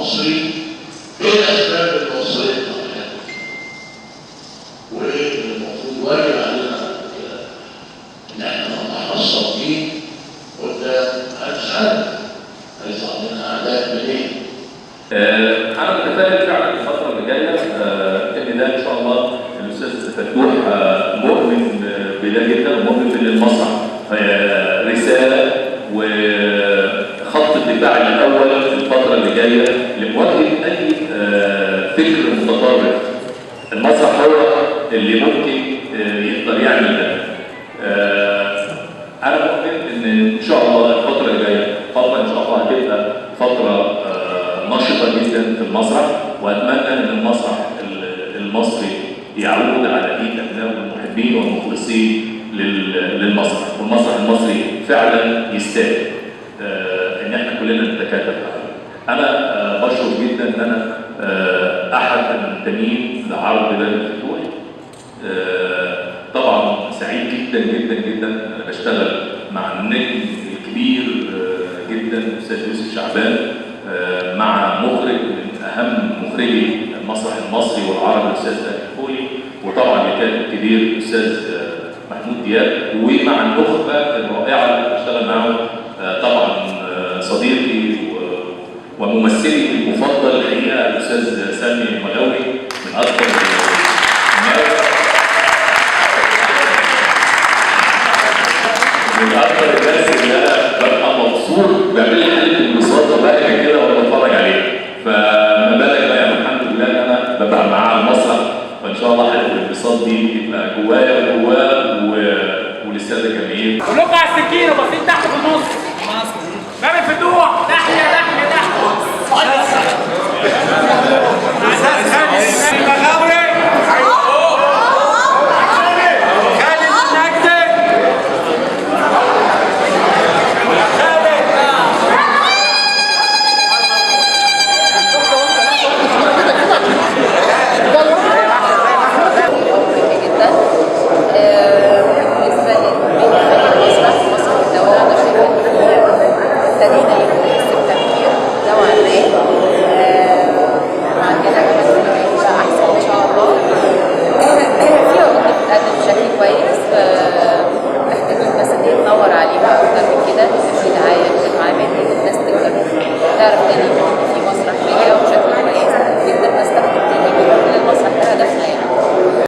المصري ايه الاسباب اللي وصلتنا لهذا؟ وايه اللي المفروض واجب علينا ان احنا نتحصل فيه قدام هتسأل هيطلع لنا اعداء منين؟ انا متفائل فعلا الفتره اللي جايه ان ده ان شاء الله الاستاذ فتوح مؤمن بده جدا ومؤمن ان المسرح رساله وخط الدفاع الاول في الفتره اللي جايه لمواجهه اي فكر متطرف. المسرح هو اللي ممكن يقدر يعمل ده. انا مؤمن ان شاء الله الفتره اللي جايه فتره ان شاء الله هتبقى فتره نشطه جدا في المسرح، واتمنى ان المسرح المصري يعود على ايد ابنائه المحبين والمخلصين للمسرح، والمسرح المصري فعلا يستاهل ان احنا كلنا نتكاتف عليه. انا بشعر جدا ان انا احد المنتمين لعرض بلاد الفتوح. طبعا سعيد جدا جدا جدا انا بشتغل مع النجم الكبير جدا الاستاذ يوسف شعبان، مع مخرج من اهم مخرجي المسرح المصري والعربي الاستاذ فولي، وطبعا الكاتب الكبير الاستاذ محمود دياب، ومع النخبه الرائعه اللي بشتغل معاهم طبعا صديقي وممثلي المفضل الحقيقه الاستاذ سامي المغاوري من اكبر الناس اللي انا ببقى مبسوط بيعمل لي حاله انبساط وبهجه كده وانا بتفرج عليه. فما بالك بقى الحمد لله ان انا ببقى معاه على المسرح، فان شاء الله حاله الانبساط دي تبقى جوايا وجواه وللساده الجماهير. ونقع السكينه بسيط تحت